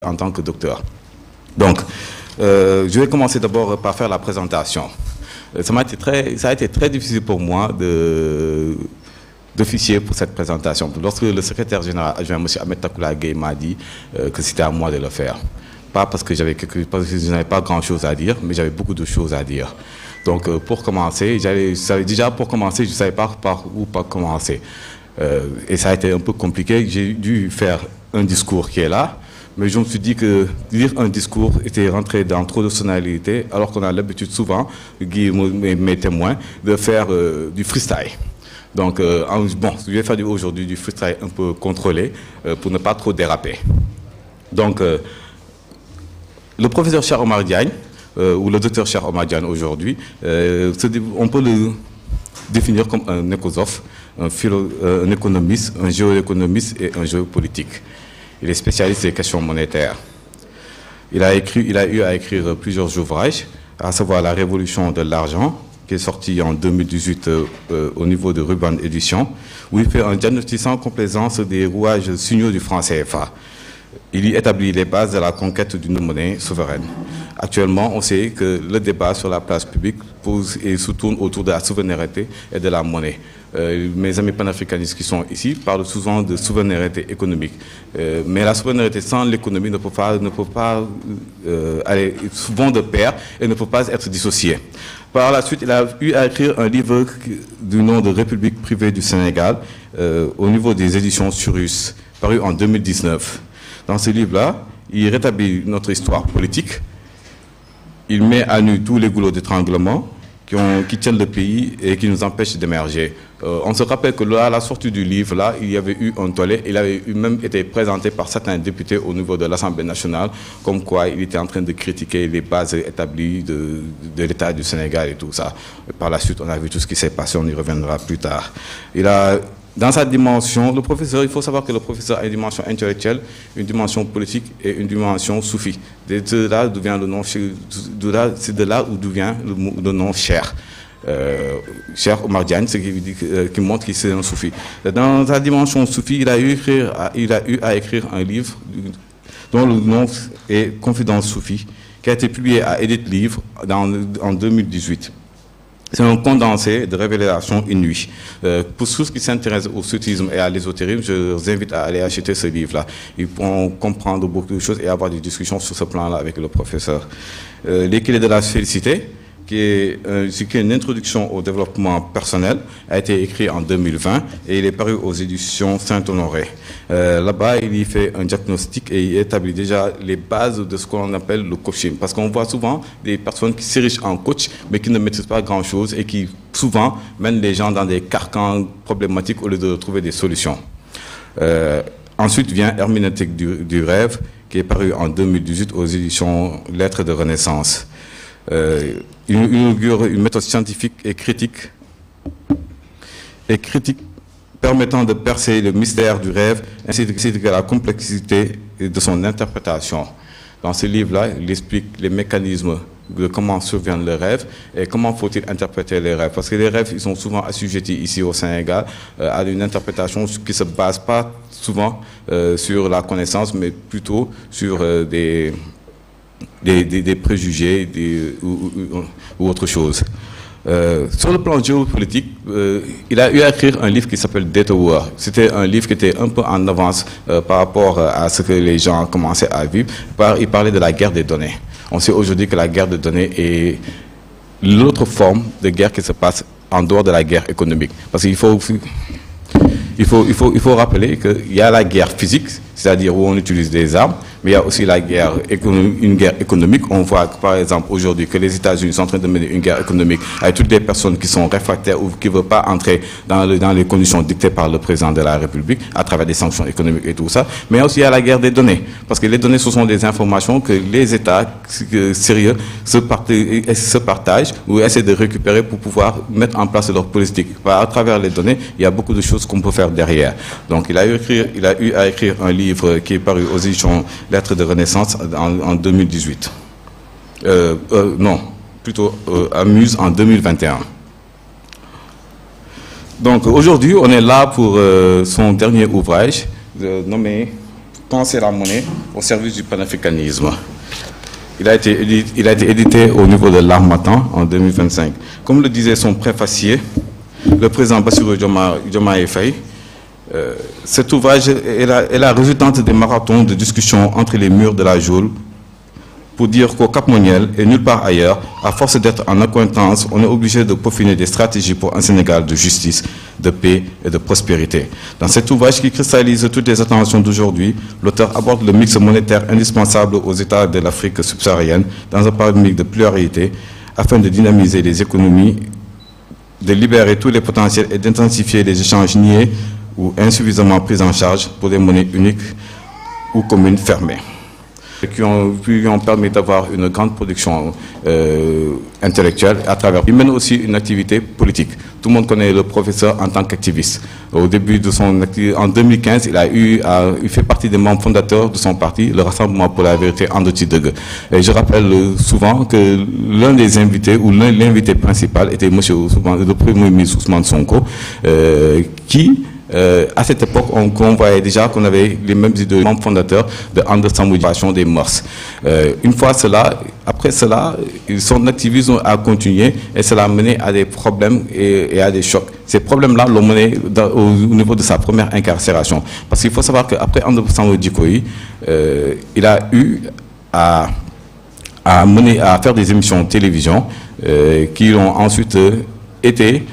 en tant que docteur. Donc, je vais commencer d'abord par faire la présentation. Ça a été très difficile pour moi d'officier pour cette présentation. Lorsque le secrétaire général adjoint, M. Ahmed Takoula Gueye, m'a dit que c'était à moi de le faire. Pas parce que je n'avais pas grand-chose à dire, mais j'avais beaucoup de choses à dire. Donc, pour commencer, je ne savais pas par où commencer. Et ça a été un peu compliqué. J'ai dû faire un discours qui est là, mais je me suis dit que lire un discours était rentré dans trop de sonalité, alors qu'on a l'habitude souvent, Guy, mes témoins, de faire du freestyle. Donc, bon, je vais faire aujourd'hui du freestyle un peu contrôlé pour ne pas trop déraper. Donc, le professeur Cheikh Omar Diagne, ou le docteur Cheikh Omar Diagne aujourd'hui, on peut le définir comme un écosophe, un économiste, un géoéconomiste et un géopolitique. Il est spécialiste des questions monétaires. Il a eu à écrire plusieurs ouvrages, à savoir La Révolution de l'argent, qui est sorti en 2018 au niveau de Ruban Édition, où il fait un diagnostic sans complaisance des rouages signaux du franc CFA. Il y établit les bases de la conquête d'une monnaie souveraine. Actuellement, on sait que le débat sur la place publique se tourne autour de la souveraineté et de la monnaie. Mes amis panafricanistes qui sont ici parlent souvent de souveraineté économique. Mais la souveraineté sans l'économie ne peut pas aller souvent de pair et ne peut pas être dissociée. Par la suite, il a eu à écrire un livre du nom de République privée du Sénégal au niveau des éditions Surus, paru en 2019. Dans ce livre-là, il rétablit notre histoire politique. Il met à nu tous les goulots d'étranglement qui tiennent le pays et qui nous empêchent d'émerger. On se rappelle que là, à la sortie du livre-là, il y avait eu un tollé. Il avait même été présenté par certains députés au niveau de l'Assemblée nationale, comme quoi il était en train de critiquer les bases établies de l'État du Sénégal et tout ça. Par la suite, on a vu tout ce qui s'est passé, on y reviendra plus tard. Dans sa dimension, il faut savoir que le professeur a une dimension intellectuelle, une dimension politique et une dimension soufie. C'est de là d'où vient le nom, le nom Cheikh. Cheikh Omar Diagne, ce qui montre qu'il est un soufi. Dans sa dimension soufie, il a eu à écrire un livre dont le nom est Confidence soufie, qui a été publié à Edith Livre en 2018. C'est un condensé de révélations inouïes. Pour ceux qui s'intéressent au soufisme et à l'ésotérisme, je vous invite à aller acheter ce livre-là. Ils pourront comprendre beaucoup de choses et avoir des discussions sur ce plan-là avec le professeur. Les clés de la félicité, qui est une introduction au développement personnel, a été écrit en 2020 et il est paru aux éditions Saint-Honoré. Là-bas, il y fait un diagnostic et il établit déjà les bases de ce qu'on appelle le coaching. Parce qu'on voit souvent des personnes qui s'érigent en coach, mais qui ne maîtrisent pas grand-chose et qui, souvent, mènent les gens dans des carcans problématiques au lieu de trouver des solutions. Ensuite vient Herméneutique du rêve, qui est paru en 2018 aux éditions Lettres de Renaissance. Il inaugure une méthode scientifique et critique permettant de percer le mystère du rêve ainsi que la complexité de son interprétation. Dans ce livre-là, il explique les mécanismes de comment survient le rêve et comment faut-il interpréter les rêves. Parce que les rêves, ils sont souvent assujettis ici au Sénégal à une interprétation qui ne se base pas souvent sur la connaissance, mais plutôt sur des préjugés ou autre chose. Sur le plan géopolitique, il a eu à écrire un livre qui s'appelle Data War. C'était un livre qui était un peu en avance par rapport à ce que les gens commençaient à vivre. Il parlait de la guerre des données. On sait aujourd'hui que la guerre des données est l'autre forme de guerre qui se passe en dehors de la guerre économique. Parce qu'il faut rappeler qu'il y a la guerre physique, c'est-à-dire où on utilise des armes, mais il y a aussi une guerre économique. On voit par exemple aujourd'hui que les États-Unis sont en train de mener une guerre économique avec toutes les personnes qui sont réfractaires ou qui ne veulent pas entrer dans les conditions dictées par le président de la République à travers des sanctions économiques et tout ça. Mais aussi il y a la guerre des données, parce que les données, ce sont des informations que les États sérieux se partagent ou essaient de récupérer pour pouvoir mettre en place leur politique. À travers les données, il y a beaucoup de choses qu'on peut faire derrière. Donc il a eu à écrire un livre qui est paru aux éditions Lettres de Renaissance en 2018. Non, plutôt Amuse en 2021. Donc aujourd'hui, on est là pour son dernier ouvrage nommé Penser la monnaie au service du panafricanisme. Il a été édité au niveau de l'Harmattan en 2025. Comme le disait son préfacier, le président Bassirou Diomaye Faye, cet ouvrage est la résultante des marathons de discussion entre les murs de la geôle pour dire qu'au Cap-Monial et nulle part ailleurs, à force d'être en accointance, on est obligé de peaufiner des stratégies pour un Sénégal de justice, de paix et de prospérité. Dans cet ouvrage qui cristallise toutes les attentions d'aujourd'hui, l'auteur aborde le mix monétaire indispensable aux États de l'Afrique subsaharienne dans un paradigme de pluralité afin de dynamiser les économies, de libérer tous les potentiels et d'intensifier les échanges niés ou insuffisamment pris en charge pour des monnaies uniques ou communes fermées, qui ont permis d'avoir une grande production intellectuelle à travers. Il mène aussi une activité politique. Tout le monde connaît le professeur en tant qu'activiste. Au début de son activité, en 2015, il fait partie des membres fondateurs de son parti, le Rassemblement pour la vérité Andotideg. Et je rappelle souvent que l'un des invités, ou l'invité principal, était le premier ministre Ousmane Sonko, qui à cette époque, on voyait déjà qu'on avait les mêmes idées, membres fondateurs de André des mœurs. Une fois cela, après cela, son activisme a continué et cela a mené à des problèmes et à des chocs. Ces problèmes-là l'ont mené au niveau de sa première incarcération. Parce qu'il faut savoir qu'après André Dikoyi, il a eu à faire des émissions de télévision qui ont ensuite été,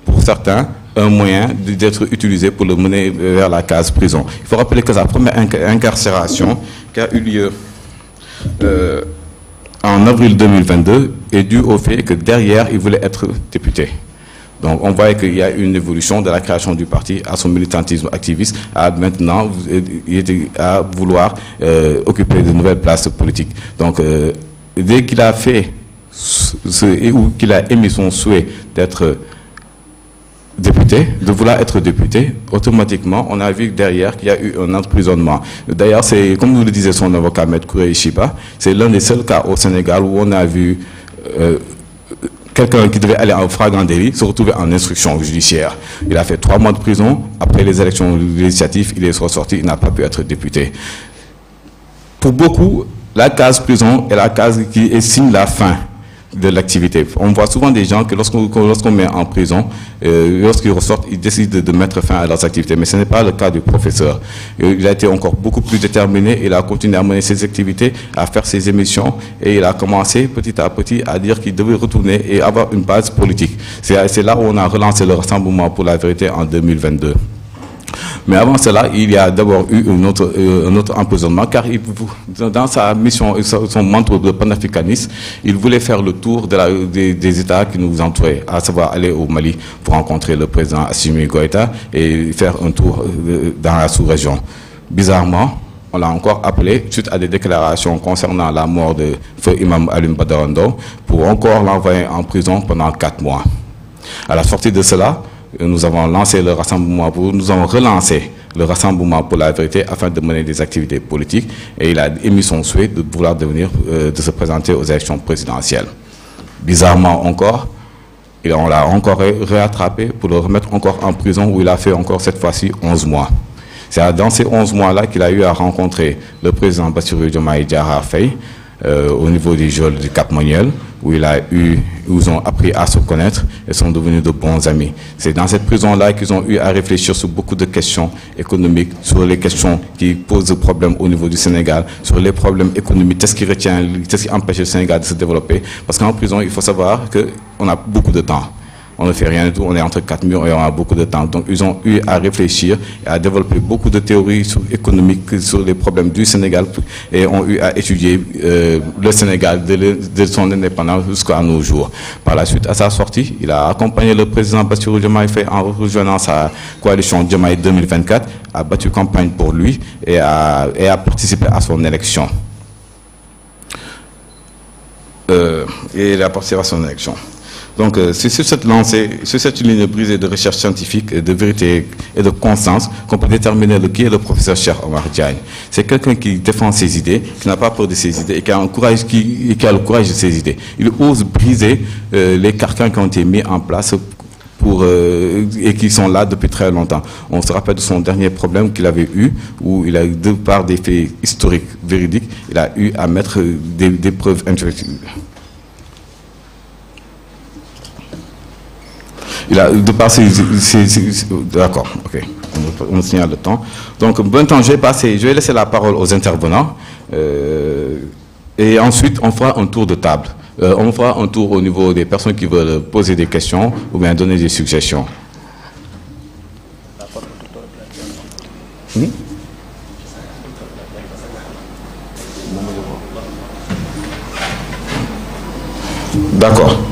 pour certains, un moyen d'être utilisé pour le mener vers la case prison. Il faut rappeler que sa première incarcération, qui a eu lieu en avril 2022, est due au fait que derrière, il voulait être député. Donc on voit qu'il y a une évolution de la création du parti à son militantisme activiste, à maintenant à vouloir occuper de nouvelles places politiques. Donc dès qu'il a fait ou qu'il a émis son souhait d'être député, de vouloir être député, automatiquement, on a vu derrière qu'il y a eu un emprisonnement. D'ailleurs, c'est, comme vous le disait son avocat, M. Kouré Chiba, c'est l'un des seuls cas au Sénégal où on a vu quelqu'un qui devait aller en flagrant délit se retrouver en instruction judiciaire. Il a fait 3 mois de prison. Après les élections législatives, il est ressorti, il n'a pas pu être député. Pour beaucoup, la case prison est la case qui signe la fin de l'activité. On voit souvent des gens que lorsqu'on met en prison, lorsqu'ils ressortent, ils décident de mettre fin à leurs activités. Mais ce n'est pas le cas du professeur. Il a été encore beaucoup plus déterminé. Il a continué à mener ses activités, à faire ses émissions, et il a commencé petit à petit à dire qu'il devait retourner et avoir une base politique. C'est là où on a relancé le Rassemblement pour la vérité en 2022. Mais avant cela, il y a d'abord eu un autre emprisonnement, car dans sa mission, son mantre de panafricaniste, il voulait faire le tour des États qui nous entouraient, à savoir aller au Mali pour rencontrer le président Assimi Goïta et faire un tour dans la sous-région. Bizarrement, on l'a encore appelé, suite à des déclarations concernant la mort de feu Imam Alioune Badara Ndao, pour encore l'envoyer en prison pendant 4 mois. À la sortie de cela, nous avons relancé le Rassemblement pour la vérité afin de mener des activités politiques, et il a émis son souhait de vouloir de se présenter aux élections présidentielles. Bizarrement encore, on l'a encore réattrapé pour le remettre encore en prison, où il a fait encore cette fois-ci 11 mois. C'est dans ces 11 mois-là qu'il a eu à rencontrer le président Bassirou Diomaye Diakhar Faye au niveau des geôles du Cap-Monial, où ils ont appris à se connaître et sont devenus de bons amis. C'est dans cette prison-là qu'ils ont eu à réfléchir sur beaucoup de questions économiques, sur les questions qui posent problème au niveau du Sénégal, sur les problèmes économiques, qu'est-ce qui empêche le Sénégal de se développer. Parce qu'en prison, il faut savoir qu'on a beaucoup de temps. On ne fait rien du tout, on est entre 4 murs et on a beaucoup de temps. Donc ils ont eu à réfléchir et à développer beaucoup de théories économiques sur les problèmes du Sénégal, et ont eu à étudier le Sénégal de son indépendance jusqu'à nos jours. Par la suite, à sa sortie, il a accompagné le président Bassirou Diomaye Faye en rejoignant sa coalition Diomaye 2024, a battu campagne pour lui et a participé à son élection. Donc, c'est sur cette lancée, sur cette ligne brisée de recherche scientifique, de vérité et de constance qu'on peut déterminer qui est le professeur Cheikh Omar Diagne. C'est quelqu'un qui défend ses idées, qui n'a pas peur de ses idées et qui a le courage de ses idées. Il ose briser les carcans qui ont été mis en place et qui sont là depuis très longtemps. On se rappelle de son dernier problème qu'il avait eu, où il a, de par des faits historiques, véridiques, il a eu à mettre des preuves intellectuelles. Il a, de par d'accord, ok, on signale le temps. Donc, bon temps, je vais laisser la parole aux intervenants. Et ensuite, on fera un tour de table. On fera un tour au niveau des personnes qui veulent poser des questions ou bien donner des suggestions. D'accord.